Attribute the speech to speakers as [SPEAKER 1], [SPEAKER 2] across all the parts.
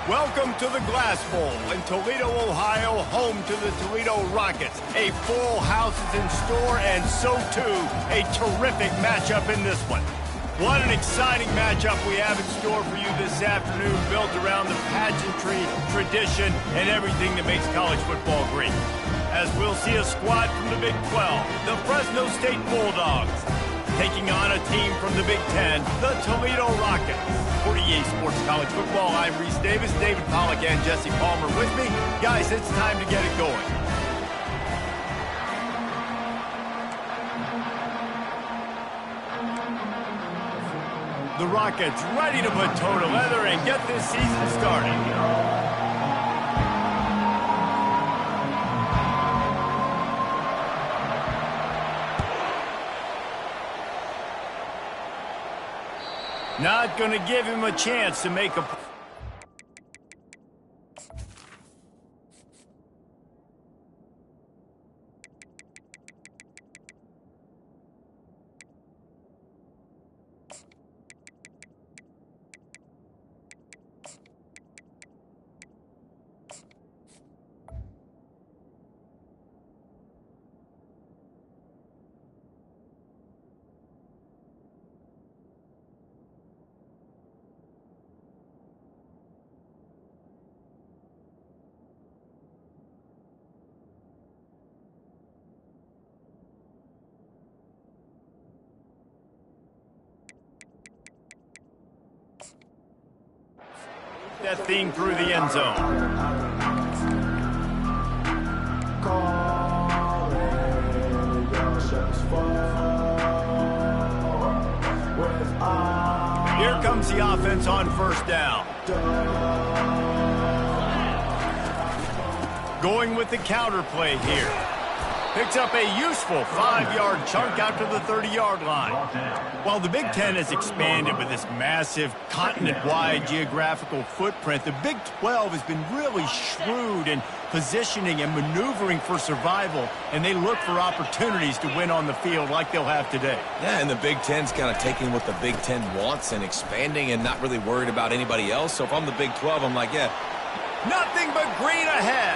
[SPEAKER 1] Welcome to the Glass Bowl in Toledo, Ohio, home to the Toledo Rockets. A full house is in store, and so too, a terrific matchup in this one. What an exciting matchup we have in store for you this afternoon, built around the pageantry, tradition, and everything that makes college football great. As we'll see a squad from the Big 12, the Fresno State Bulldogs, taking on a team from the Big 10, the Toledo Rockets. For EA Sports College Football, I'm Reese Davis, David Pollack, and Jesse Palmer with me. Guys, it's time to get it going. The Rockets ready to put toe to leather and get this season started. Not going to give him a chance to make a... that thing through the end zone. Here comes the offense on first down. Going with the counter play here. Picks up a useful 5-yard chunk out to the 30-yard line. While the Big Ten has expanded with this massive continent-wide geographical footprint, the Big 12 has been really shrewd in positioning and maneuvering for survival, and they look for opportunities to win on the field like they'll have today.
[SPEAKER 2] Yeah, and the Big Ten's kind of taking what the Big Ten wants and expanding and not really worried about anybody else. So if I'm the Big 12, I'm like, yeah.
[SPEAKER 1] Nothing but green ahead.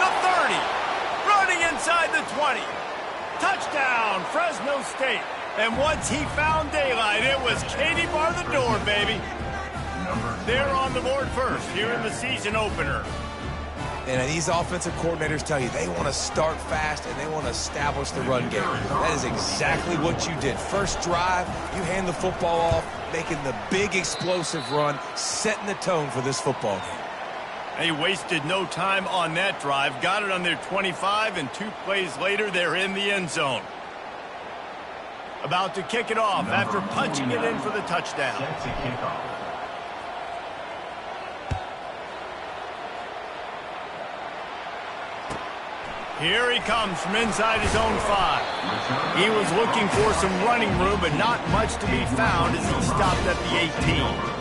[SPEAKER 1] The 30. Running inside the 20. Touchdown, Fresno State. And once he found daylight, it was Katie bar the door, baby. They're on the board first here in the season opener.
[SPEAKER 2] And these offensive coordinators tell you they want to start fast and they want to establish the run game. That is exactly what you did. First drive, you hand the football off, making the big explosive run, setting the tone for this football game.
[SPEAKER 1] They wasted no time on that drive. Got it on their 25, and 2 plays later, they're in the end zone. About to kick it off after punching it in for the touchdown. Here he comes from inside his own 5. He was looking for some running room, but not much to be found as he stopped at the 18.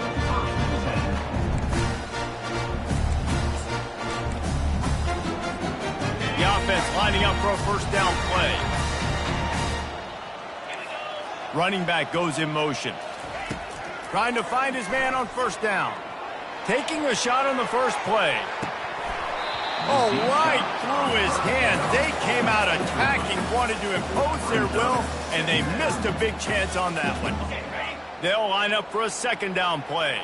[SPEAKER 1] The offense lining up for a first down play. Running back goes in motion. Trying to find his man on first down. Taking a shot on the first play. Oh, right through his hands. They came out attacking, wanted to impose their will, and they missed a big chance on that one. They'll line up for a second down play.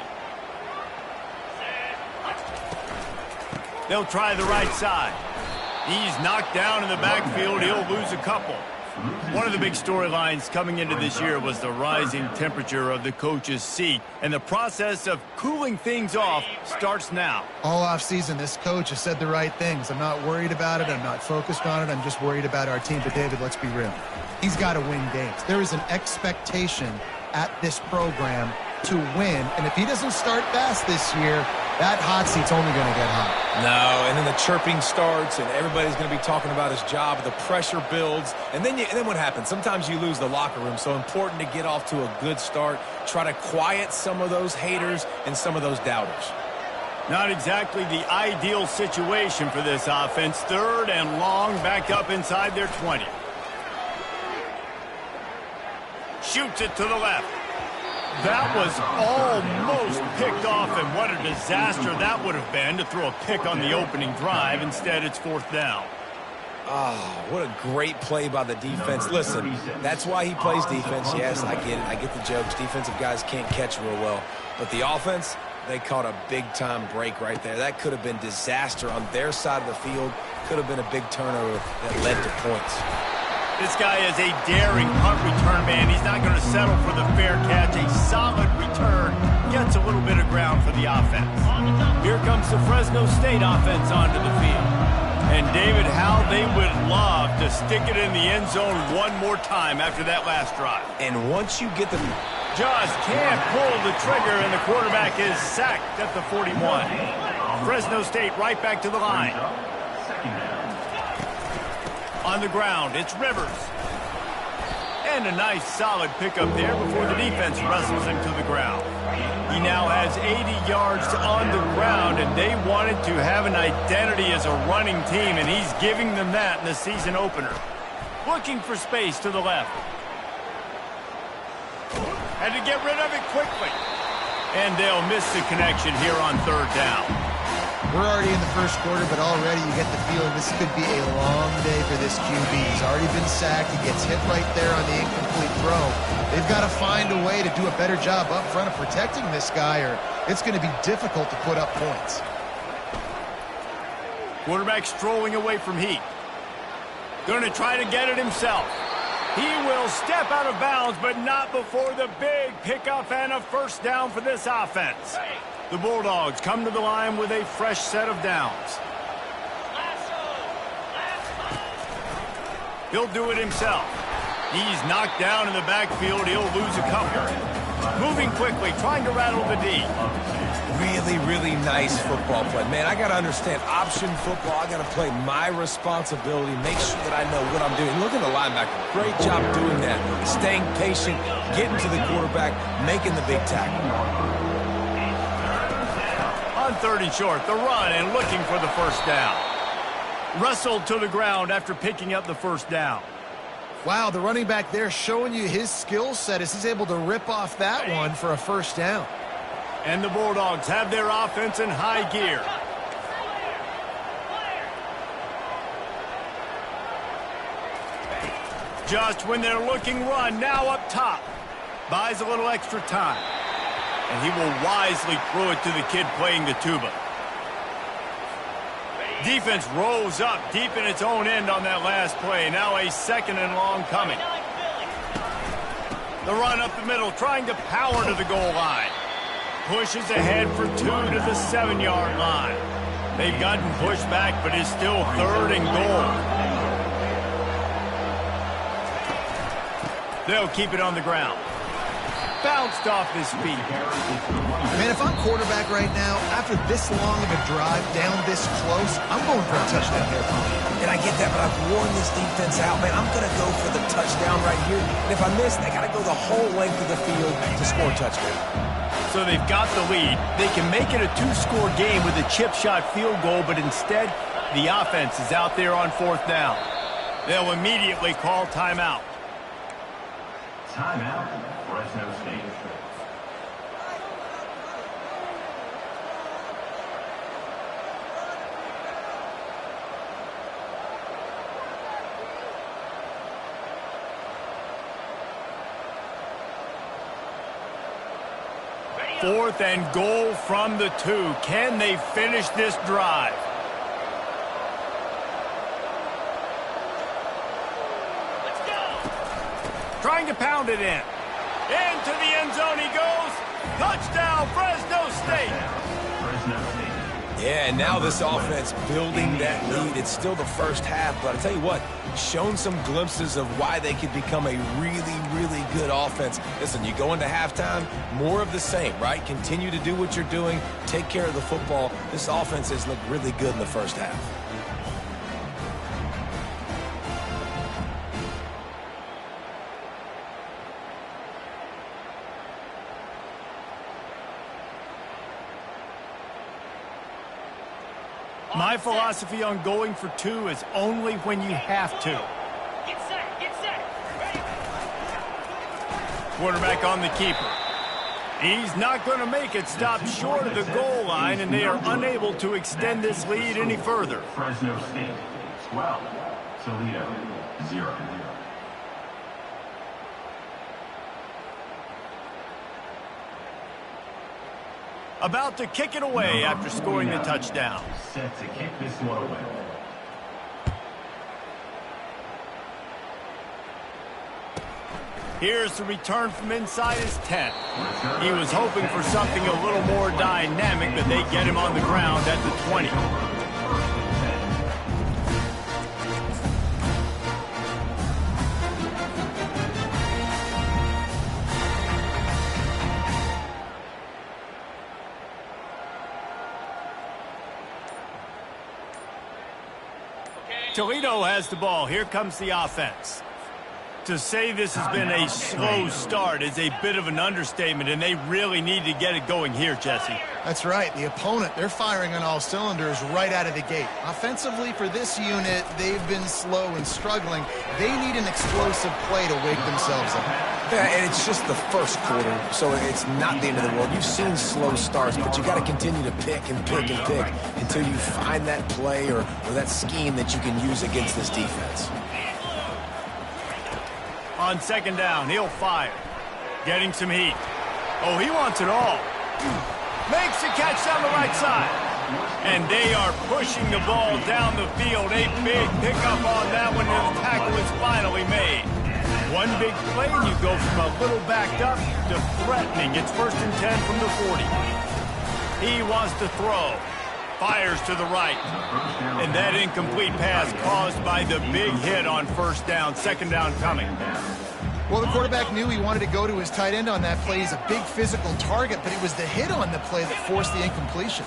[SPEAKER 1] They'll try the right side. He's knocked down in the backfield. He'll lose a couple. One of the big storylines coming into this year was the rising temperature of the coach's seat, and the process of cooling things off starts now.
[SPEAKER 3] All offseason, this coach has said the right things. I'm not worried about it. I'm not focused on it. I'm just worried about our team. But, David, let's be real. He's got to win games. There is an expectation at this program to win, and if he doesn't start fast this year, that hot seat's only going to get hot.
[SPEAKER 2] No, and then the chirping starts, and everybody's going to be talking about his job. The pressure builds, and then what happens? Sometimes you lose the locker room, so important to get off to a good start. Try to quiet some of those haters and some of those doubters.
[SPEAKER 1] Not exactly the ideal situation for this offense. Third and long, back up inside their 20. Shoots it to the left. That was almost picked off, and what a disaster that would have been to throw a pick on the opening drive. Instead, it's 4th down.
[SPEAKER 2] Oh, what a great play by the defense. Listen, that's why he plays defense. Yes, I get it. I get the jokes. Defensive guys can't catch real well. But the offense, they caught a big-time break right there. That could have been disaster on their side of the field. Could have been a big turnover that led to points.
[SPEAKER 1] This guy is a daring punt return man. He's not going to settle for the fair catch. A solid return gets a little bit of ground for the offense. Here comes the Fresno State offense onto the field. And David, how they would love to stick it in the end zone one more time after that last drive.
[SPEAKER 2] And once you get the...
[SPEAKER 1] Just can't pull the trigger, and the quarterback is sacked at the 41. Fresno State right back to the line. On the ground, it's Rivers. And a nice solid pickup there before the defense wrestles him to the ground. He now has 80 yards on the ground, and they wanted to have an identity as a running team, and he's giving them that in the season opener. Looking for space to the left. Had to get rid of it quickly. And they'll miss the connection here on 3rd down.
[SPEAKER 3] We're already in the first quarter, but already you get the feeling this could be a long day for this QB. He's already been sacked. He gets hit right there on the incomplete throw. They've got to find a way to do a better job up front of protecting this guy, or it's going to be difficult to put up points.
[SPEAKER 1] Quarterback strolling away from heat. Going to try to get it himself. He will step out of bounds, but not before the big pickup and a 1st down for this offense. The Bulldogs come to the line with a fresh set of downs. He'll do it himself. He's knocked down in the backfield. He'll lose a couple. Moving quickly, trying to rattle the D.
[SPEAKER 2] Really, really nice football play. Man, I got to understand option football. I got to play my responsibility, make sure that I know what I'm doing. Look at the linebacker. Great job doing that. Staying patient, getting to the quarterback, making the big tackle.
[SPEAKER 1] On 3rd and short, the run and looking for the 1st down. Wrestled to the ground after picking up the 1st down.
[SPEAKER 3] Wow, the running back there showing you his skill set as he's able to rip off that one for a 1st down.
[SPEAKER 1] And the Bulldogs have their offense in high gear. Just when they're looking run, now up top. Buys a little extra time. And he will wisely throw it to the kid playing the tuba. Defense rose up deep in its own end on that last play. Now a 2nd and long coming. The run up the middle, trying to power to the goal line. Pushes ahead for 2 to the 7-yard line. They've gotten pushed back, but it's still 3rd and goal. They'll keep it on the ground. Bounced off his feet.
[SPEAKER 3] Man, if I'm quarterback right now, after this long of a drive down this close, I'm going for a touchdown here.
[SPEAKER 2] And I get that, but I've worn this defense out, man. I'm going to go for the touchdown right here. And if I miss, they got to go the whole length of the field to score a touchdown.
[SPEAKER 1] So they've got the lead. They can make it a 2-score game with a chip shot field goal, but instead, the offense is out there on 4th down. They'll immediately call timeout.
[SPEAKER 4] Timeout, Fresno State.
[SPEAKER 1] Fourth and goal from the 2. Can they finish this drive? Let's go. Trying to pound it in. Into the end zone he goes. Touchdown, Fresno State.
[SPEAKER 2] Yeah, and now this offense building that lead. It's still the first half, but I'll tell you what, shown some glimpses of why they could become a really, really good offense. Listen, you go into halftime, more of the same, right? Continue to do what you're doing, take care of the football. This offense has looked really good in the first half.
[SPEAKER 1] My philosophy on going for 2 is only when you have to.
[SPEAKER 4] Get set, get set. Ready.
[SPEAKER 1] Quarterback on the keeper. He's not going to make it. Stop short of the goal line, and they are unable to extend this lead any further.
[SPEAKER 4] Fresno State, 12. Toledo, 0.
[SPEAKER 1] About to kick it away after scoring the touchdown.
[SPEAKER 4] Set to kick this one away.
[SPEAKER 1] Here's the return from inside his 10. He was hoping for something a little more dynamic, but they get him on the ground at the 20. Toledo has the ball. Here comes the offense. To say this has been a slow start is a bit of an understatement, and they really need to get it going here, Jesse.
[SPEAKER 3] That's right. The opponent, they're firing on all cylinders right out of the gate. Offensively, for this unit, they've been slow and struggling. They need an explosive play to wake themselves up.
[SPEAKER 2] Yeah, and it's just the first quarter, so it's not the end of the world. You've seen slow starts, but you got to continue to pick and pick and pick until you find that play or that scheme that you can use against this defense.
[SPEAKER 1] On second down, he'll fire. Getting some heat. Oh, he wants it all. Makes the catch down the right side. And they are pushing the ball down the field. A big pickup on that one, and the tackle is finally made. One big play, and you go from a little backed up to threatening. It's 1st and 10 from the 40. He wants to throw. Fires to the right. And that incomplete pass caused by the big hit on first down. Second down coming.
[SPEAKER 3] Well, the quarterback knew he wanted to go to his tight end on that play. He's a big physical target, but it was the hit on the play that forced the incompletion.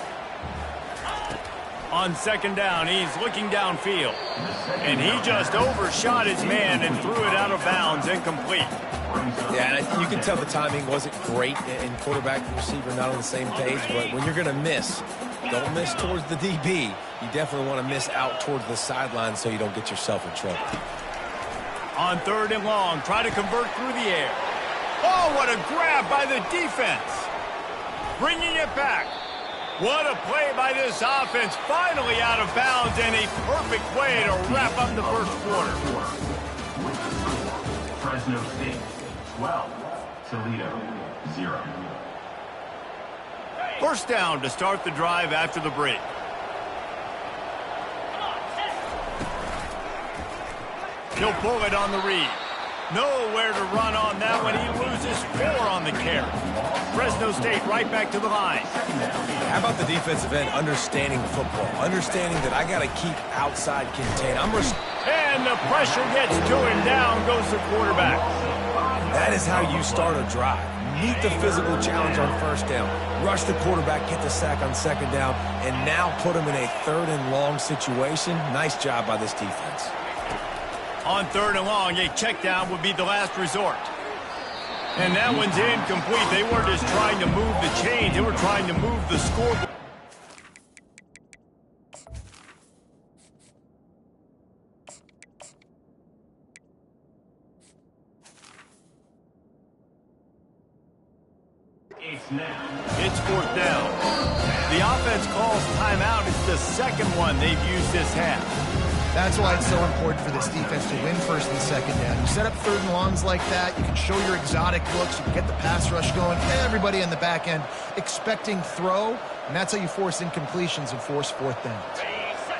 [SPEAKER 1] On second down, he's looking downfield. And he just overshot his man and threw it out of bounds, incomplete.
[SPEAKER 2] Yeah, and you can tell the timing wasn't great, and quarterback and receiver not on the same page, but when you're going to miss, don't miss towards the DB. You definitely want to miss out towards the sideline so you don't get yourself in trouble.
[SPEAKER 1] On third and long, try to convert through the air. Oh, what a grab by the defense. Bringing it back. What a play by this offense. Finally out of bounds, and a perfect way to wrap up the first quarter.
[SPEAKER 4] Fresno State, 12. Toledo, 0.
[SPEAKER 1] First down to start the drive after the break. He'll pull it on the read. Nowhere to run on that one. He loses 4 on the carry. Fresno State right back to the line.
[SPEAKER 2] How about the defensive end understanding football? Understanding that I got to keep outside contain.
[SPEAKER 1] And the pressure gets to him. Down goes the quarterback.
[SPEAKER 2] That is how you start a drive. Meet the physical challenge on first down. Rush the quarterback, get the sack on second down, and now put him in a third and long situation. Nice job by this defense.
[SPEAKER 1] On third and long, a check down would be the last resort. And that one's incomplete. They weren't just trying to move the chains. They were trying to move the scoreboard. It's fourth down. The offense calls timeout. It's the second one they've used this half.
[SPEAKER 3] That's why it's so important for this defense to win first and second down. You set up third and longs like that, you can show your exotic looks, you can get the pass rush going, everybody in the back end expecting throw, and that's how you force incompletions and force fourth downs.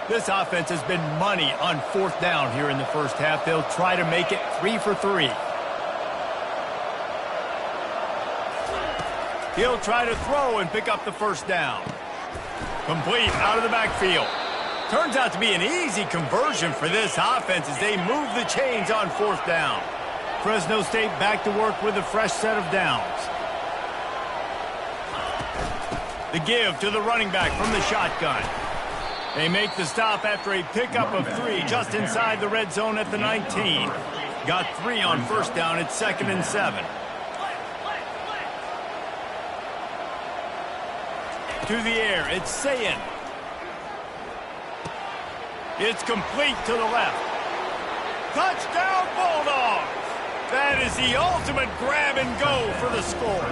[SPEAKER 1] This offense has been money on fourth down here in the first half. They'll try to make it 3 for 3. He'll try to throw and pick up the first down. Complete out of the backfield. Turns out to be an easy conversion for this offense as they move the chains on fourth down. Fresno State back to work with a fresh set of downs. The give to the running back from the shotgun. They make the stop after a pickup of 3 just inside the red zone at the 19. Got 3 on first down at 2nd and 7. To the air, it's Sayin. It's complete to the left. Touchdown, Bulldogs! That is the ultimate grab and go for the score.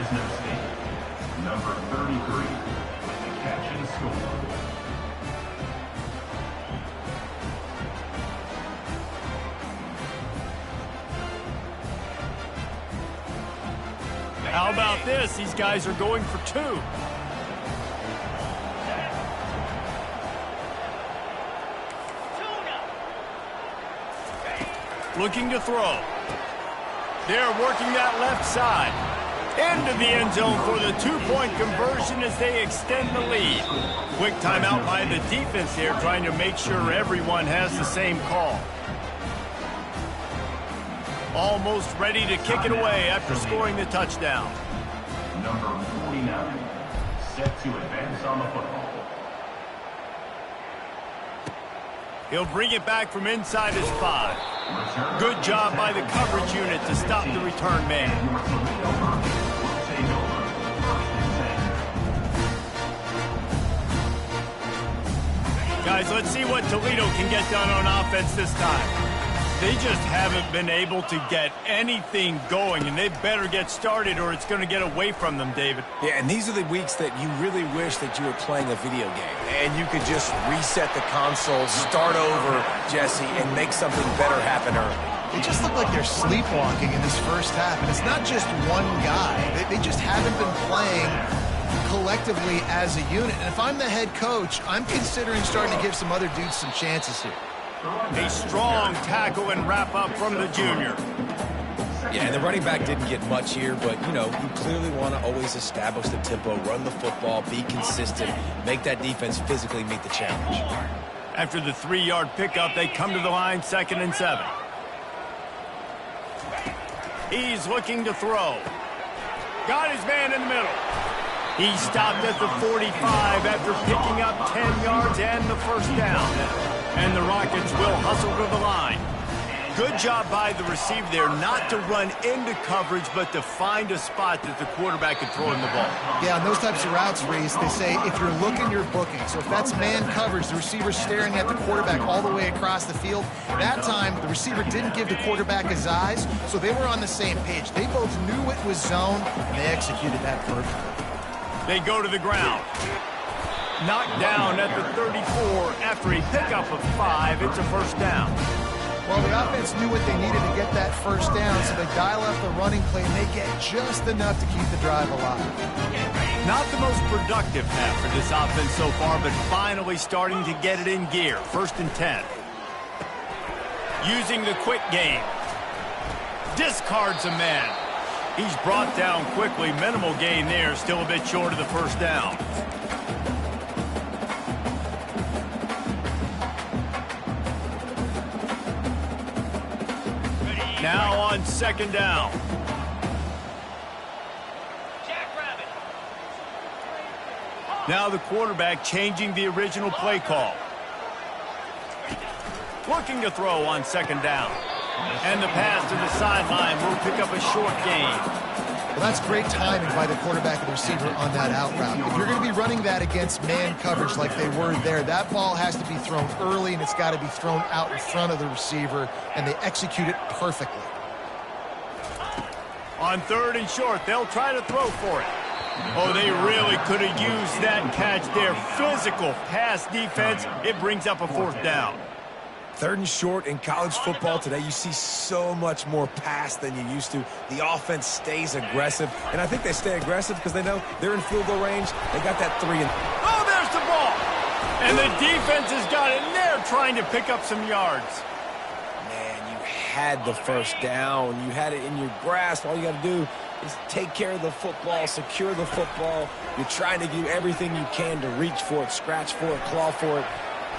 [SPEAKER 4] Number 33 with the catch and score.
[SPEAKER 1] How about this? These guys are going for 2. Looking to throw. They're working that left side. Into the end zone for the 2-point conversion as they extend the lead. Quick timeout by the defense here, trying to make sure everyone has the same call. Almost ready to kick it away after scoring the touchdown.
[SPEAKER 4] Number 49, set to advance on the football.
[SPEAKER 1] He'll bring it back from inside his 5. Good job by the coverage unit to stop the return man. Guys, let's see what Toledo can get done on offense this time. They just haven't been able to get anything going, and they better get started or it's going to get away from them, David.
[SPEAKER 2] Yeah, and these are the weeks that you really wish that you were playing a video game. And you could just reset the console, start over, Jesse, and make something better happen early.
[SPEAKER 3] They just look like they're sleepwalking in this first half, and it's not just one guy. They just haven't been playing collectively as a unit. And if I'm the head coach, I'm considering starting to give some other dudes some chances here.
[SPEAKER 1] A strong tackle and wrap-up from the junior.
[SPEAKER 2] Yeah, and the running back didn't get much here, but, you know, you clearly want to always establish the tempo, run the football, be consistent, make that defense physically meet the challenge.
[SPEAKER 1] After the 3-yard pickup, they come to the line, 2nd and 7. He's looking to throw. Got his man in the middle. He stopped at the 45 after picking up 10 yards and the first down. And the Rockets will hustle to the line. Good job by the receiver there not to run into coverage, but to find a spot that the quarterback can throw him the ball.
[SPEAKER 3] Yeah, on those types of routes, Reese, they say if you're looking, you're booking. So if that's man coverage, the receiver's staring at the quarterback all the way across the field. That time, the receiver didn't give the quarterback his eyes, so they were on the same page. They both knew it was zone, and they executed that perfectly.
[SPEAKER 1] They go to the ground. Knocked down at the 34 after a pickup of 5. It's a first down.
[SPEAKER 3] Well, the offense knew what they needed to get that first down, so they dial up the running play, and they get just enough to keep the drive alive.
[SPEAKER 1] Not the most productive half for this offense so far, but finally starting to get it in gear. 1st and 10. Using the quick game. Discards a man. He's brought down quickly. Minimal gain there. Still a bit short of the first down. Now on 2nd down. Now the quarterback changing the original play call. Looking to throw on 2nd down. And the pass to the sideline will pick up a short gain.
[SPEAKER 3] Well, that's great timing by the quarterback and the receiver on that out route. If you're going to be running that against man coverage like they were there, that ball has to be thrown early, and it's got to be thrown out in front of the receiver, and they execute it perfectly.
[SPEAKER 1] On 3rd and short, they'll try to throw for it. Oh, they really could have used that catch there. Physical pass defense. It brings up a 4th down.
[SPEAKER 2] 3rd and short in college football today, you see so much more pass than you used to. The offense stays aggressive, and I think they stay aggressive because they know they're in field goal range. They got that 3 and...
[SPEAKER 1] Oh, there's the ball! And the defense has got it in there trying to pick up some yards.
[SPEAKER 2] Man, you had the first down. You had it in your grasp. All you got to do is take care of the football, secure the football. You're trying to do everything you can to reach for it, scratch for it, claw for it,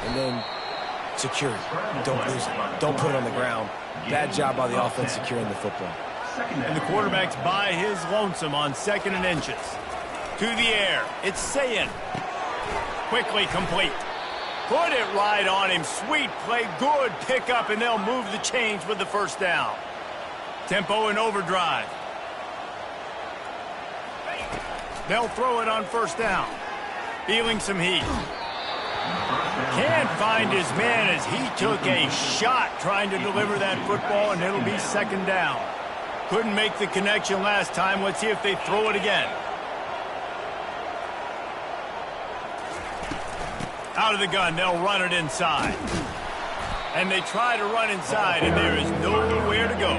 [SPEAKER 2] and then secure it. Don't lose it. Don't put it on the ground. Bad job by the offense securing the football.
[SPEAKER 1] And the quarterback's by his lonesome on 2nd and inches. To the air. It's Sayin. Quickly complete. Put it right on him. Sweet play. Good pickup, and they'll move the chains with the first down. Tempo and overdrive. They'll throw it on 1st down. Feeling some heat. Can't find his man as he took a shot trying to deliver that football, and it'll be 2nd down. Couldn't make the connection last time. Let's see if they throw it again. Out of the gun, they'll run it inside. And they try to run inside, and there is nowhere to go.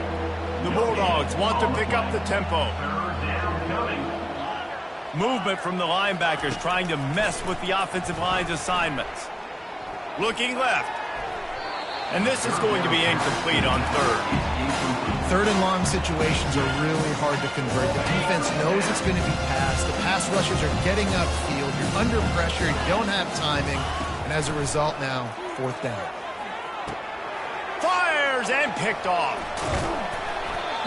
[SPEAKER 1] The Bulldogs want to pick up the tempo. Movement from the linebackers trying to mess with the offensive line's assignments. Looking left. And this is going to be incomplete on third.
[SPEAKER 3] Third and long situations are really hard to convert. The defense knows it's going to be passed. The pass rushers are getting upfield. You're under pressure. You don't have timing. And as a result now, fourth down.
[SPEAKER 1] Fires and picked off.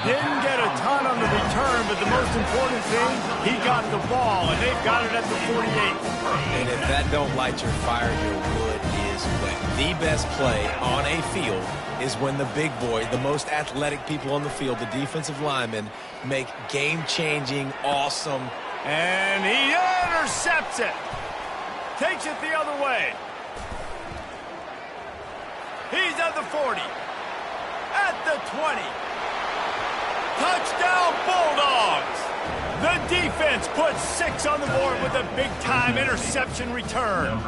[SPEAKER 1] Didn't get a ton on the return, but the most important thing, he got the ball, and they've got it at the 48.
[SPEAKER 2] And if that don't light your fire, your wood is wet. The best play on a field is when the big boy, the most athletic people on the field, the defensive linemen, make game-changing, awesome.
[SPEAKER 1] And he intercepts it. Takes it the other way. He's at the 40. At the 20. Touchdown, Bulldogs! The defense puts 6 on the board with a big-time interception return.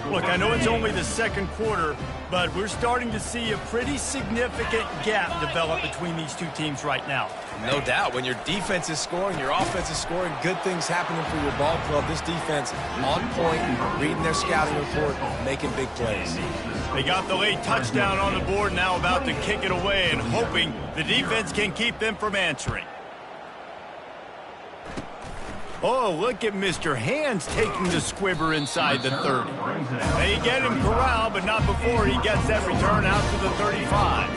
[SPEAKER 1] Look, I know it's only the second quarter, but we're starting to see a pretty significant gap develop between these two teams right now.
[SPEAKER 2] No doubt. When your defense is scoring, your offense is scoring, good things happening for your ball club. This defense on point, reading their scouting report, making big plays.
[SPEAKER 1] They got the late touchdown on the board, now about to kick it away and hoping the defense can keep them from answering. Oh, look at Mr. Hands taking the squibber inside the 30. They get him corralled, but not before he gets that return out to the 35.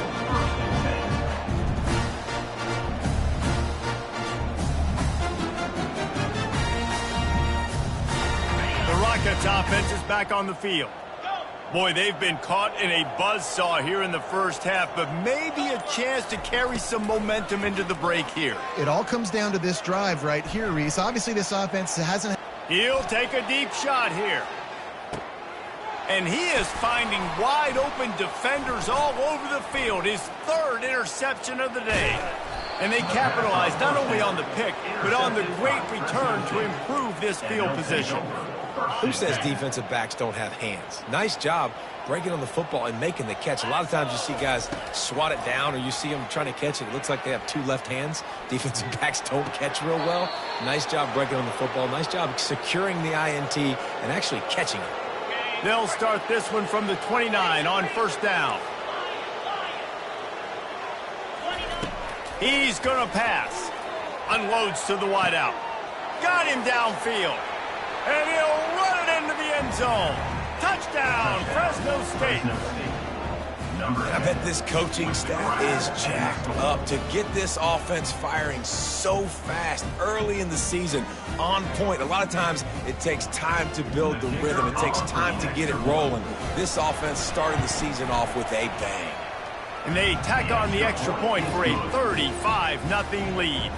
[SPEAKER 1] The Rockets offense is back on the field. Boy, they've been caught in a buzzsaw here in the first half, but maybe a chance to carry some momentum into the break here.
[SPEAKER 3] It all comes down to this drive right here, Reese. Obviously, this offense hasn't...
[SPEAKER 1] He'll take a deep shot here. And he is finding wide-open defenders all over the field. His third interception of the day. And they capitalized not only on the pick, but on the great return to improve this field position.
[SPEAKER 2] Who says defensive backs don't have hands? Nice job breaking on the football and making the catch. A lot of times you see guys swat it down or you see them trying to catch it. It looks like they have two left hands. Defensive backs don't catch real well. Nice job breaking on the football. Nice job securing the INT and actually catching it.
[SPEAKER 1] They'll start this one from the 29 on first down. He's going to pass. Unloads to the wideout. Got him downfield. And he'll run it into the end zone. Touchdown, Fresno State.
[SPEAKER 2] I bet this coaching staff is jacked up to get this offense firing so fast early in the season, on point. A lot of times it takes time to build the rhythm. It takes time to get it rolling. This offense started the season off with a bang.
[SPEAKER 1] And they tack on the extra point for a 35-0 lead.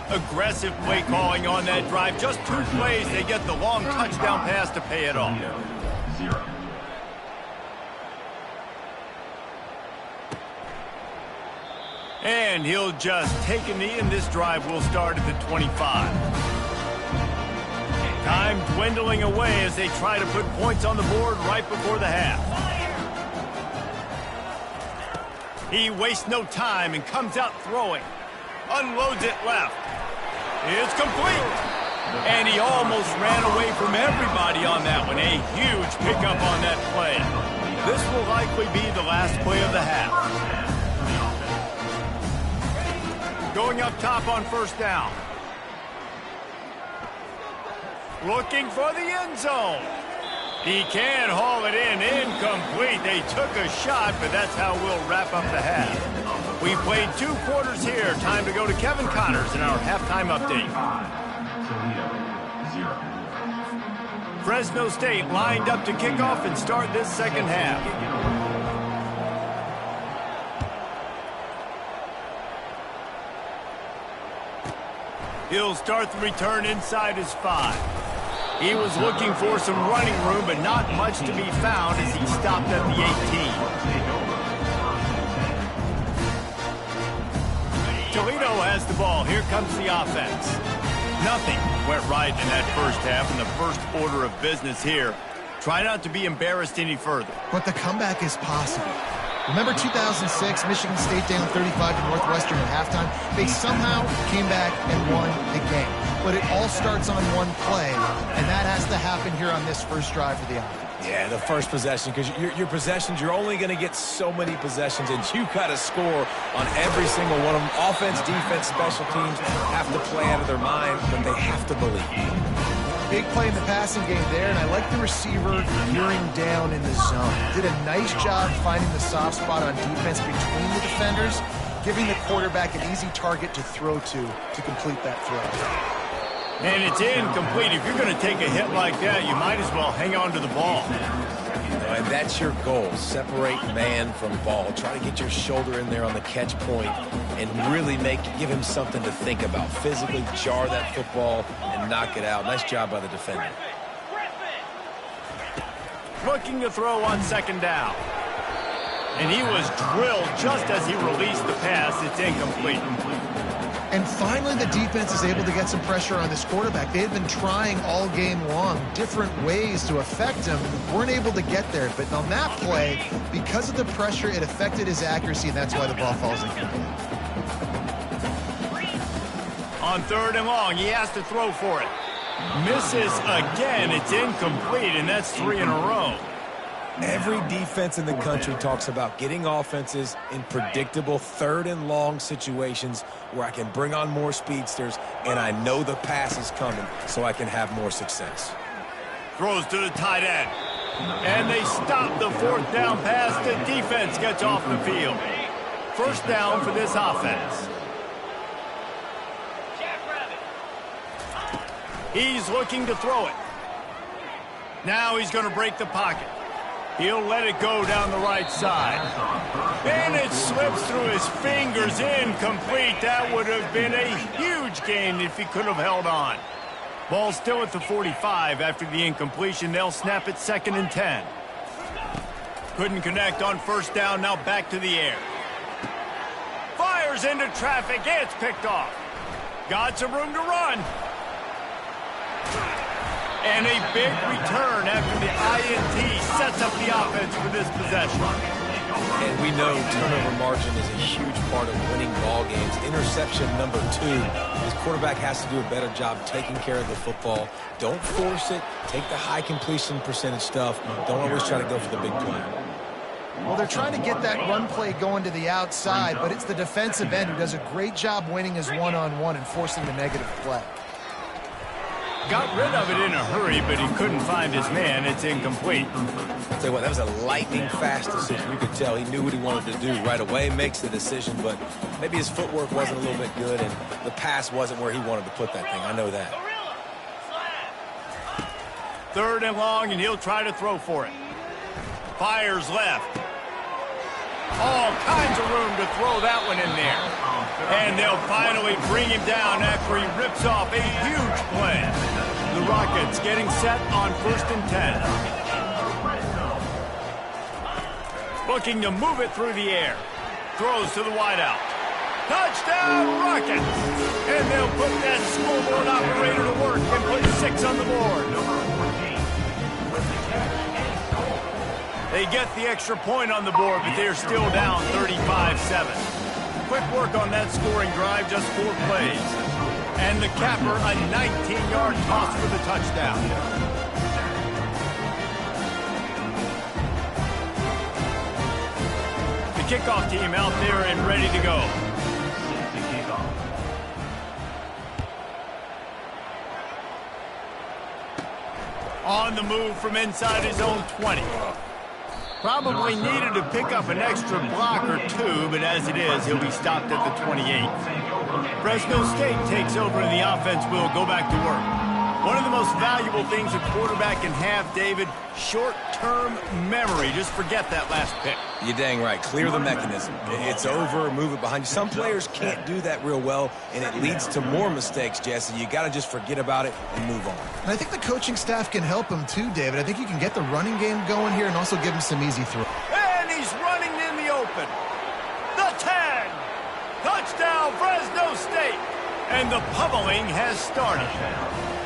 [SPEAKER 1] Aggressive play calling on that drive. Just 2 plays, they get the long touchdown pass to pay it off.
[SPEAKER 4] 0.
[SPEAKER 1] And he'll just take a knee, and this drive will start at the 25. Time dwindling away as they try to put points on the board right before the half. He wastes no time and comes out throwing. Unloads it left. It's complete. And he almost ran away from everybody on that one. A huge pickup on that play. This will likely be the last play of the half. Going up top on first down. Looking for the end zone. He can haul it in. Incomplete. They took a shot, but that's how we'll wrap up the half. We played 2 quarters here. Time to go to Kevin Connors in our halftime update. Fresno State lined up to kick off and start this second half. He'll start the return inside his 5. He was looking for some running room, but not much to be found as he stopped at the 18. Toledo has the ball. Here comes the offense. Nothing went right in that first half in the first order of business here. Try not to be embarrassed any further.
[SPEAKER 3] But the comeback is possible. Remember 2006, Michigan State down 35 to Northwestern at halftime? They somehow came back and won the game. But it all starts on one play, and that has to happen here on this first drive for the offense.
[SPEAKER 2] Yeah, the first possession, because your possessions, you're only going to get so many possessions, and you got to score on every single one of them. Offense, defense, special teams have to play out of their mind, but they have to believe.
[SPEAKER 3] Big play in the passing game there, and I like the receiver gearing down in the zone. Did a nice job finding the soft spot on defense between the defenders, giving the quarterback an easy target to throw to complete that throw.
[SPEAKER 1] And it's incomplete. If you're going to take a hit like that, you might as well hang on to the ball.
[SPEAKER 2] And that's your goal. Separate man from ball. Try to get your shoulder in there on the catch point and really give him something to think about. Physically jar that football and knock it out. Nice job by the defender.
[SPEAKER 1] Looking to throw on second down. And he was drilled just as he released the pass. It's incomplete.
[SPEAKER 3] And finally, the defense is able to get some pressure on this quarterback. They had been trying all game long different ways to affect him. Weren't able to get there. But on that play, because of the pressure, it affected his accuracy, and that's why the ball falls incomplete.
[SPEAKER 1] On third and long, he has to throw for it. Misses again. It's incomplete, and that's 3 in a row.
[SPEAKER 2] Every defense in the country talks about getting offenses in predictable third and long situations where I can bring on more speedsters and I know the pass is coming so I can have more success.
[SPEAKER 1] Throws to the tight end. And they stop the fourth down pass. The defense gets off the field. First down for this offense. He's looking to throw it. Now he's going to break the pocket. He'll let it go down the right side. And it slips through his fingers, incomplete. That would have been a huge gain if he could have held on. Ball still at the 45 after the incompletion. They'll snap it 2nd and 10. Couldn't connect on first down, now back to the air. Fires into traffic, it's picked off. Got some room to run. And a big return after the INT sets up the offense for this possession.
[SPEAKER 2] And we know turnover margin is a huge part of winning ball games. Interception number 2. His quarterback has to do a better job taking care of the football. Don't force it. Take the high completion percentage stuff. Don't always try to go for the big play.
[SPEAKER 3] Well, they're trying to get that run play going to the outside, but it's the defensive end who does a great job winning his one-on-one and forcing the negative play.
[SPEAKER 1] Got rid of it in a hurry, but he couldn't find his man. It's incomplete.
[SPEAKER 2] I'll tell you what, that was a lightning-fast decision. You could tell he knew what he wanted to do right away, makes the decision, but maybe his footwork wasn't a little bit good, and the pass wasn't where he wanted to put that thing. I know that.
[SPEAKER 1] Third and long, and he'll try to throw for it. Fires left. All kinds of room to throw that one in there. And they'll finally bring him down after he rips off a huge play. The Rockets getting set on 1st and 10. Looking to move it through the air. Throws to the wideout. Touchdown, Rockets! And they'll put that scoreboard operator to work and put 6 on the board. They get the extra point on the board, but they're still down 35-7. Quick work on that scoring drive, just 4 plays. And the capper, a 19-yard toss for the touchdown. The kickoff team out there and ready to go. On the move from inside his own 20. Probably needed to pick up an extra block or 2, but as it is, he'll be stopped at the 28. Fresno State takes over and the offense will go back to work. One of the most valuable things a quarterback can have, David, short-term memory. Just forget that last pick.
[SPEAKER 2] You're dang right. Clear the mechanism. It's over, move it behind you. Some players can't do that real well, and it leads to more mistakes, Jesse. You got to just forget about it and move on.
[SPEAKER 3] And I think the coaching staff can help him too, David. I think you can get the running game going here and also give him some easy throws.
[SPEAKER 1] And he's running in the open. The 10. Touchdown, Fresno State. And the pummeling has started.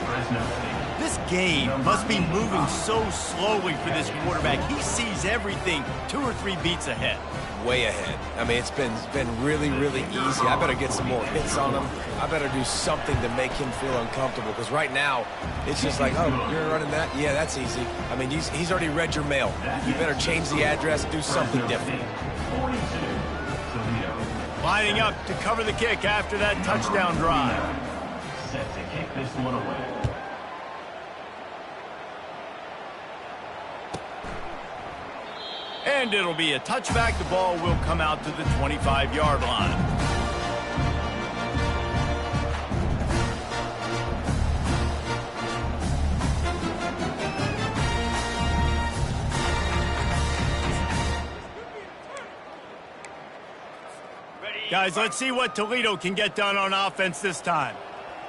[SPEAKER 4] Fresno State.
[SPEAKER 1] This game must be moving so slowly for this quarterback. He sees everything 2 or 3 beats ahead.
[SPEAKER 2] Way ahead. I mean, it's been really, really easy. I better get some more hits on him. I better do something to make him feel uncomfortable, because right now it's just like, oh, you're running that? Yeah, that's easy. I mean, he's already read your mail. You better change the address, do something different.
[SPEAKER 1] Lining up to cover the kick after that touchdown drive.
[SPEAKER 4] Set to kick this one away.
[SPEAKER 1] And it'll be a touchback. The ball will come out to the 25-yard line. Guys, let's see what Toledo can get done on offense this time.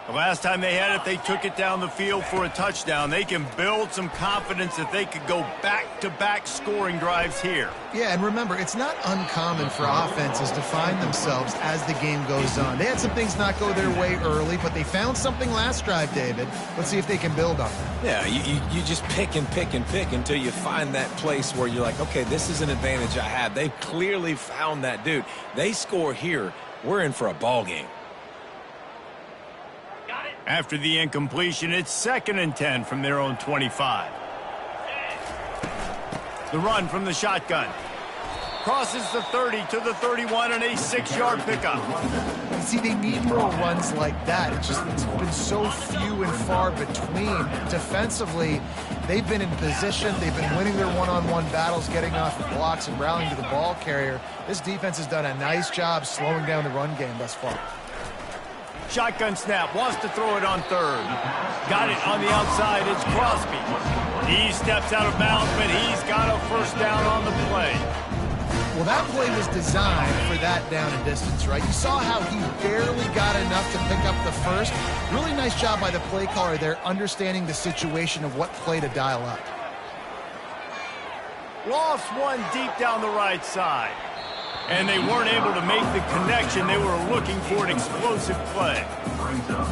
[SPEAKER 1] The last time they had it, they took it down the field for a touchdown. They can build some confidence that they could go back-to-back scoring drives here.
[SPEAKER 3] Yeah, and remember, it's not uncommon for offenses to find themselves as the game goes on. They had some things not go their way early, but they found something last drive, David. Let's see if they can build on that.
[SPEAKER 2] Yeah, you just pick and pick and pick until you find that place where you're like, okay, this is an advantage I have. They've clearly found that dude. They score here, we're in for a ball game.
[SPEAKER 1] After the incompletion, it's 2nd and 10 from their own 25. The run from the shotgun. Crosses the 30 to the 31 and a 6-yard pickup.
[SPEAKER 3] You see, they need more runs like that. It's been so few and far between. Defensively, they've been in position. They've been winning their one-on-one battles, getting off the blocks and rallying to the ball carrier. This defense has done a nice job slowing down the run game thus far.
[SPEAKER 1] Shotgun snap, wants to throw it on 3rd. Got it on the outside, it's Crosby. He steps out of bounds, but he's got a 1st down on the play.
[SPEAKER 3] Well, that play was designed for that down and distance, right? You saw how he barely got enough to pick up the 1st. Really nice job by the play caller there, understanding the situation of what play to dial up.
[SPEAKER 1] Lost one deep down the right side. And they weren't able to make the connection. They were looking for an explosive play.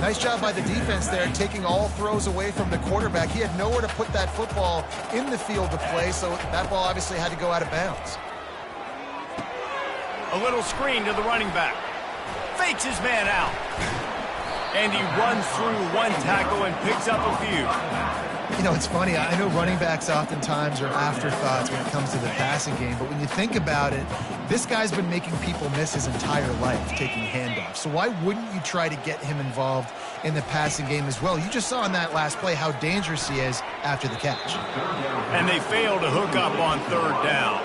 [SPEAKER 3] Nice job by the defense there, taking all throws away from the quarterback. He had nowhere to put that football in the field to play, so that ball obviously had to go out of bounds.
[SPEAKER 1] A little screen to the running back. Fakes his man out. And he runs through one tackle and picks up a few.
[SPEAKER 3] You know, it's funny. I know running backs oftentimes are afterthoughts when it comes to the passing game, but when you think about it, this guy's been making people miss his entire life taking handoffs. So why wouldn't you try to get him involved in the passing game as well? You just saw in that last play how dangerous he is after the catch.
[SPEAKER 1] And they fail to hook up on 3rd down.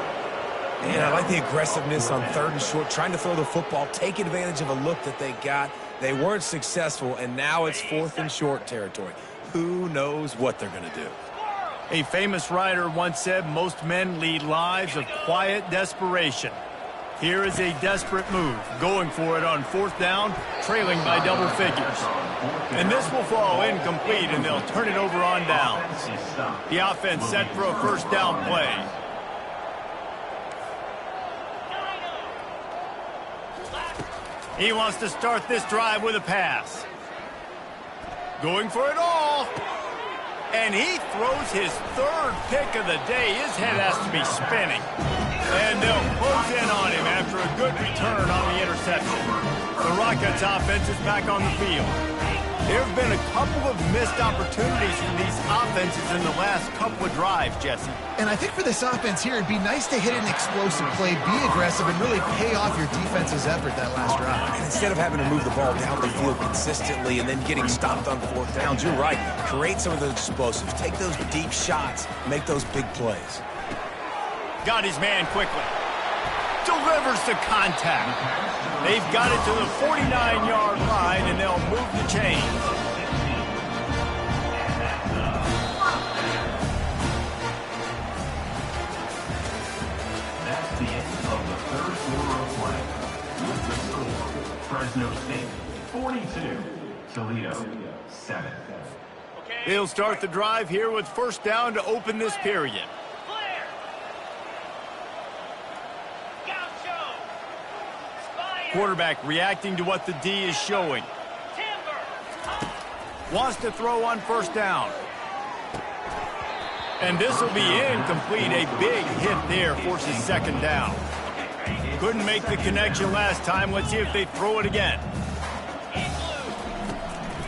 [SPEAKER 2] Man, I like the aggressiveness on 3rd and short, trying to throw the football, take advantage of a look that they got. They weren't successful, and now it's 4th and short territory. Who knows what they're going to do?
[SPEAKER 1] A famous writer once said, most men lead lives of quiet desperation. Here is a desperate move, going for it on 4th down, trailing by double figures. And this will fall incomplete, and they'll turn it over on downs. The offense set for a 1st down play. He wants to start this drive with a pass. Going for it all. And he throws his 3rd pick of the day. His head has to be spinning. And they'll close in on him after a good return on the interception. The Rockets offense is back on the field. There have been a couple of missed opportunities for these offenses in the last couple of drives, Jesse.
[SPEAKER 3] And I think for this offense here, it'd be nice to hit an explosive play, be aggressive, and really pay off your defense's effort that last drive.
[SPEAKER 2] And instead of having to move the ball down the field consistently and then getting stopped on 4th downs, you're right. Create some of those explosives. Take those deep shots. Make those big plays.
[SPEAKER 1] Got his man quickly. Delivers the contact. They've got it to the 49-yard line, and they'll move the chains.
[SPEAKER 4] That's the end of the 3rd quarter of play. With the score, Fresno State 42, Toledo 7.
[SPEAKER 1] They'll start the drive here with 1st down to open this period. Quarterback reacting to what the D is showing. Wants to throw on 1st down. And this will be incomplete. A big hit there forces second down. Couldn't make the connection last time. Let's see if they throw it again.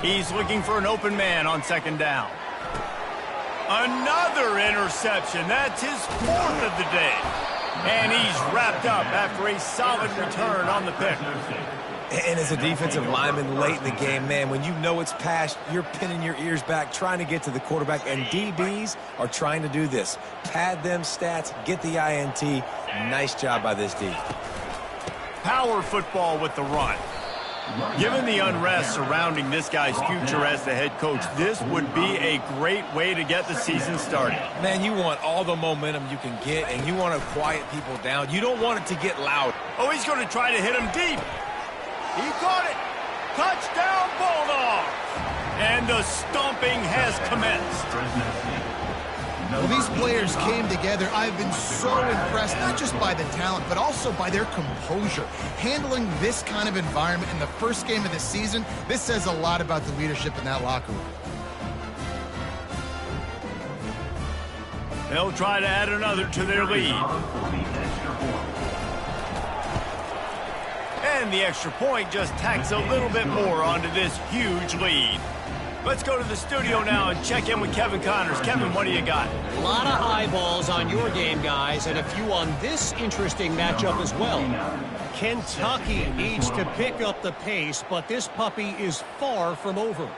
[SPEAKER 1] He's looking for an open man on second down. Another interception. That's his fourth of the day. And he's wrapped up after a solid return on the pick.
[SPEAKER 2] And as a defensive lineman late in the game, man, when you know it's passed, you're pinning your ears back, trying to get to the quarterback. And DBs are trying to do this. Pad them stats, get the INT. Nice job by this D.
[SPEAKER 1] Power football with the run. Given the unrest surrounding this guy's future as the head coach, this would be a great way to get the season started.
[SPEAKER 2] Man, you want all the momentum you can get, and you want to quiet people down. You don't want it to get loud.
[SPEAKER 1] Oh, he's going to try to hit him deep. He caught it. Touchdown, Bulldogs. And the stomping has commenced.
[SPEAKER 3] Well, these players came together. I've been so impressed, not just by the talent, but also by their composure. Handling this kind of environment in the first game of the season, this says a lot about the leadership in that locker room.
[SPEAKER 1] They'll try to add another to their lead. And the extra point just tacks a little bit more onto this huge lead. Let's go to the studio now and check in with Kevin Connors. Kevin, what do you got?
[SPEAKER 5] A lot of eyeballs on your game, guys, and a few on this interesting matchup as well. Kentucky needs to pick up the pace, but this puppy is far from over.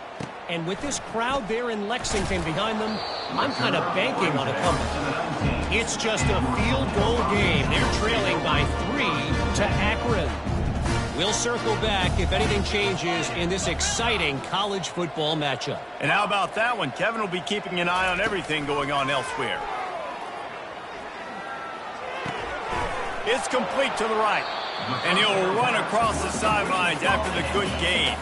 [SPEAKER 5] And with this crowd there in Lexington behind them, I'm kind of banking on a comeback. It's just a field goal game. They're trailing by 3 to Akron. We'll circle back if anything changes in this exciting college football matchup.
[SPEAKER 1] And how about that one? Kevin will be keeping an eye on everything going on elsewhere. It's complete to the right. And he'll run across the sidelines after the good gain.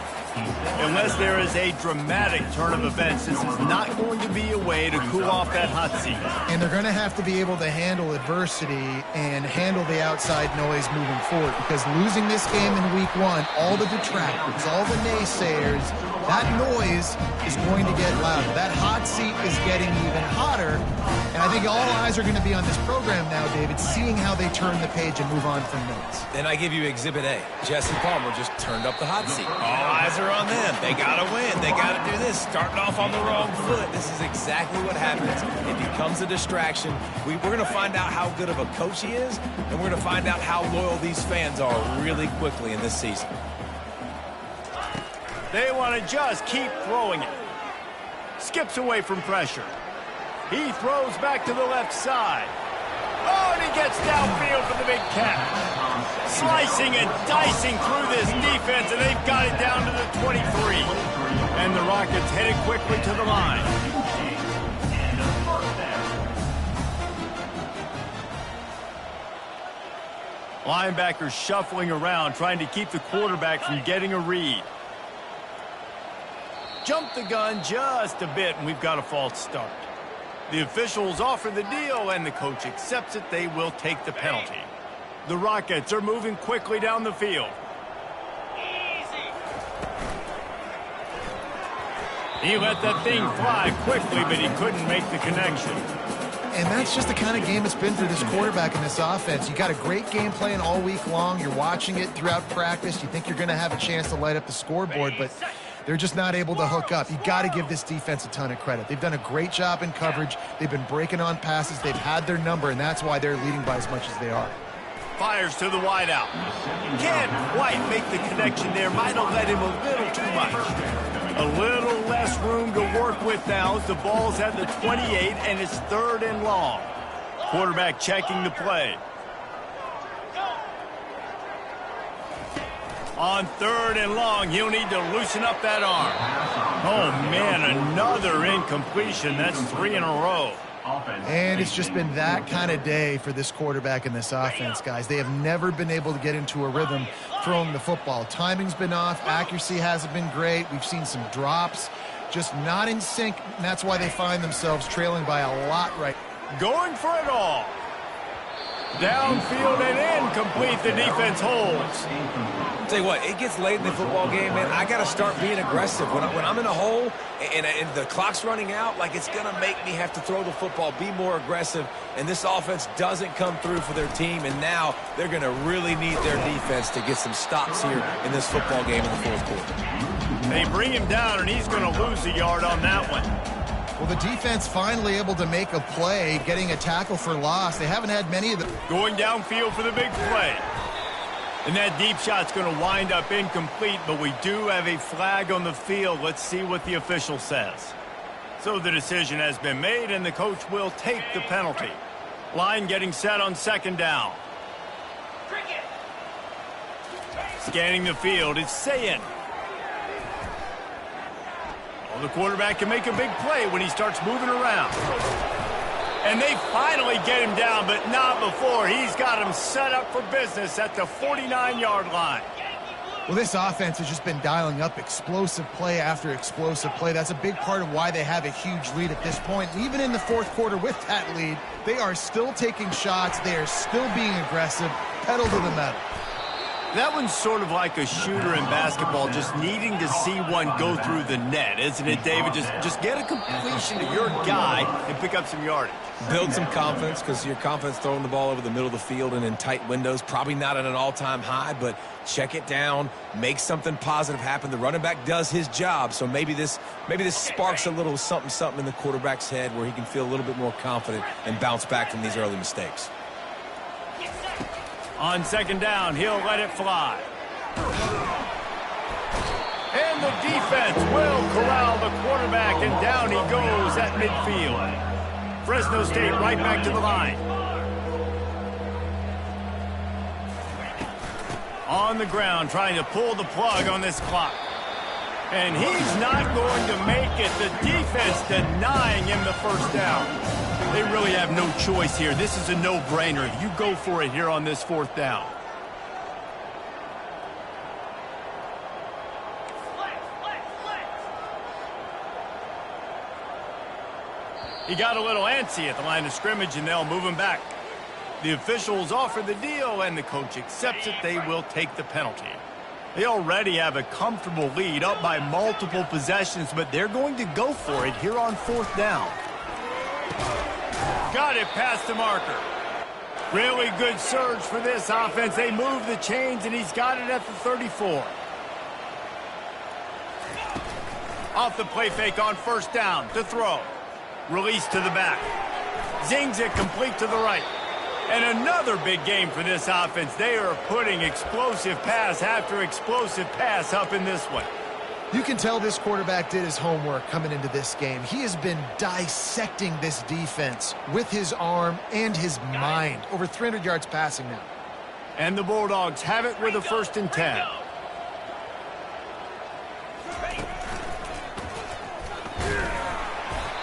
[SPEAKER 1] Unless there is a dramatic turn of events, this is not going to be a way to cool off that hot seat.
[SPEAKER 3] And they're going to have to be able to handle adversity and handle the outside noise moving forward, because losing this game in week 1, all the detractors, all the naysayers, that noise is going to get louder. That hot seat is getting even hotter. And I think all eyes are going to be on this program now, David, seeing how they turn the page and move on from notes.
[SPEAKER 2] Then I give you Exhibit A. Jesse Palmer just turned up the hot seat. All eyes are on them. They got to win. They got to do this. Starting off on the wrong foot. This is exactly what happens. It becomes a distraction. We're going to find out how good of a coach he is, and we're going to find out how loyal these fans are really quickly in this season.
[SPEAKER 1] They want to just keep throwing it. Skips away from pressure. He throws back to the left side. Oh, and he gets downfield for the big catch. Slicing and dicing through this defense, and they've got it down to the 23. And the Rockets headed quickly to the line. Linebackers shuffling around, trying to keep the quarterback from getting a read. Jump the gun just a bit, and we've got a false start. The officials offer the deal, and the coach accepts it. They will take the penalty. The Rockets are moving quickly down the field. He let that thing fly quickly, but he couldn't make the connection.
[SPEAKER 3] And that's just the kind of game it's been for this quarterback and this offense. You got a great game plan all week long. You're watching it throughout practice. You think you're going to have a chance to light up the scoreboard, but they're just not able to hook up. You got to give this defense a ton of credit. They've done a great job in coverage. They've been breaking on passes. They've had their number, and that's why they're leading by as much as they are.
[SPEAKER 1] Fires to the wideout. Can't quite make the connection there. Might have let him a little too much. A little less room to work with now as the ball's at the 28, and it's 3rd and long. Quarterback checking the play. On 3rd and long, he'll need to loosen up that arm. Oh, man, another incompletion. That's 3 in a row.
[SPEAKER 3] And it's just been that kind of day for this quarterback and this offense, guys. They have never been able to get into a rhythm throwing the football. Timing's been off. Accuracy hasn't been great. We've seen some drops. Just not in sync, and that's why they find themselves trailing by a lot right now.
[SPEAKER 1] Going for it all. Downfield and incomplete. The defense holds.
[SPEAKER 2] Tell you what, it gets late in the football game, man. I got to start being aggressive. When I'm in a hole and the clock's running out, like, it's going to make me have to throw the football, be more aggressive, and this offense doesn't come through for their team, and now they're going to really need their defense to get some stops here in this football game in the fourth quarter.
[SPEAKER 1] They bring him down, and he's going to lose a yard on that one.
[SPEAKER 3] Well, the defense finally able to make a play, getting a tackle for loss. They haven't had many of them.
[SPEAKER 1] Going downfield for the big play. And that deep shot's going to wind up incomplete, but we do have a flag on the field. Let's see what the official says. So the decision has been made, and the coach will take the penalty. Line getting set on second down. Scanning the field, it's Sayin. Well, the quarterback can make a big play when he starts moving around. And they finally get him down, but not before. He's got him set up for business at the 49-yard line.
[SPEAKER 3] Well, this offense has just been dialing up explosive play after explosive play. That's a big part of why they have a huge lead at this point. Even in the fourth quarter with that lead, they are still taking shots. They are still being aggressive, pedal to the metal.
[SPEAKER 1] That one's sort of like a shooter in basketball, just needing to see one go through the net, isn't it, David? Just get a completion to your guy and pick up some yardage.
[SPEAKER 2] Build some confidence, because your confidence throwing the ball over the middle of the field and in tight windows, probably not at an all-time high, but check it down, make something positive happen. The running back does his job, so maybe this sparks a little something in the quarterback's head where he can feel a little bit more confident and bounce back from these early mistakes.
[SPEAKER 1] On second down, he'll let it fly. And the defense will corral the quarterback, and down he goes at midfield. Fresno State right back to the line. On the ground, trying to pull the plug on this clock. And he's not going to make it. The defense denying him the first down. They really have no choice here. This is a no-brainer. You go for it here on this fourth down. He got a little antsy at the line of scrimmage, and they'll move him back. The officials offer the deal, and the coach accepts it. They will take the penalty. They already have a comfortable lead, up by multiple possessions, but they're going to go for it here on fourth down. Got it past the marker. Really good surge for this offense. They move the chains, and he's got it at the 34. Off the play fake on first down to throw. Release to the back. Zings it complete to the right. And another big game for this offense. They are putting explosive pass after explosive pass up in this one.
[SPEAKER 3] You can tell this quarterback did his homework coming into this game. He has been dissecting this defense with his arm and his mind. Over 300 yards passing now.
[SPEAKER 1] And the Bulldogs have it with a 1st and 10.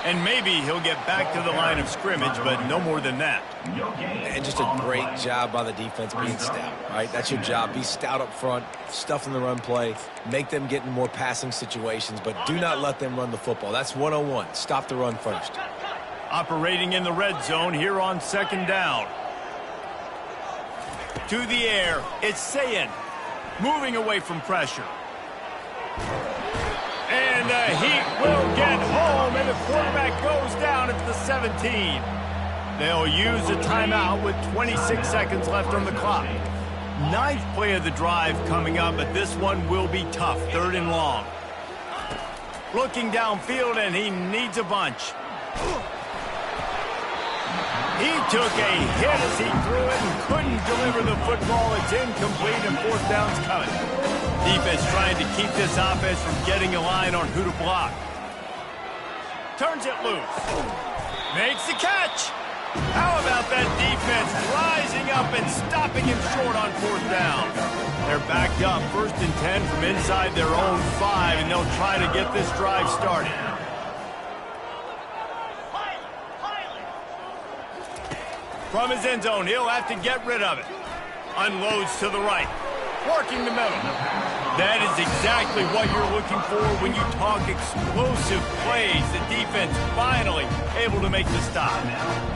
[SPEAKER 1] And maybe he'll get back to the line of scrimmage, but no more than that.
[SPEAKER 2] And just a great job by the defense being stout, right? That's your job. Be stout up front, stuff in the run play, make them get in more passing situations, but do not let them run the football. That's 101. Stop the run first.
[SPEAKER 1] Operating in the red zone here on second down. To the air, it's Sayin. Moving away from pressure. And the Heat will get home, and the quarterback goes down at the 17. They'll use a timeout with 26 seconds left on the clock. 9th play of the drive coming up, but this one will be tough. 3rd and long. Looking downfield, and he needs a bunch. He took a hit as he threw it and couldn't deliver the football. It's incomplete, and 4th down's coming. Defense trying to keep this offense from getting a line on who to block. Turns it loose. Makes the catch. How about that defense rising up and stopping him short on 4th down? They're backed up 1st and 10 from inside their own 5, and they'll try to get this drive started. From his end zone, he'll have to get rid of it. Unloads to the right. Working the middle. That is exactly what you're looking for when you talk explosive plays. The defense finally able to make the stop.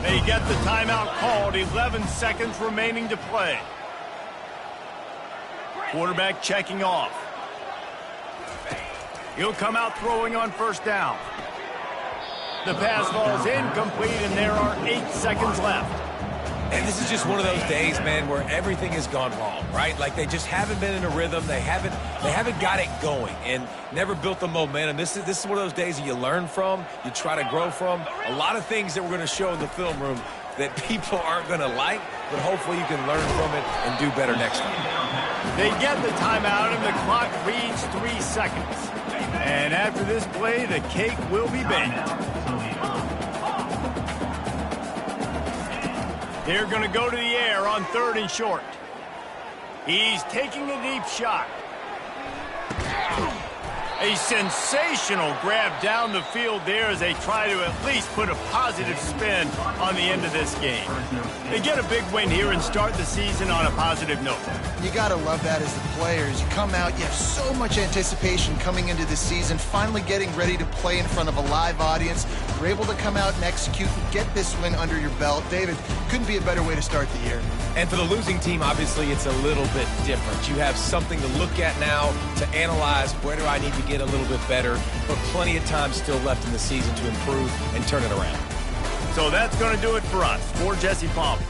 [SPEAKER 1] They get the timeout called, 11 seconds remaining to play. Quarterback checking off. He'll come out throwing on first down. The pass falls incomplete, and there are 8 seconds left.
[SPEAKER 2] And this is just one of those days, man, where everything has gone wrong, right? Like they just haven't been in a rhythm. They haven't got it going and never built the momentum. This is one of those days that you learn from, you try to grow from. A lot of things that we're going to show in the film room that people aren't going to like, but hopefully you can learn from it and do better next time.
[SPEAKER 1] They get the timeout, and the clock reads 3 seconds. And after this play, the cake will be baked. They're going to go to the air on 3rd and short. He's taking a deep shot. A sensational grab down the field there as they try to at least put a positive spin on the end of this game. They get a big win here and start the season on a positive note.
[SPEAKER 3] You got to love that as the players. You come out, you have so much anticipation coming into the season, finally getting ready to play in front of a live audience. You're able to come out and execute and get this win under your belt. David, couldn't be a better way to start the year.
[SPEAKER 2] And for the losing team, obviously, it's a little bit different. You have something to look at now to analyze where do I need to get a little bit better, but plenty of time still left in the season to improve and turn it around.
[SPEAKER 1] So that's going to do it for us. For Jesse Palmer,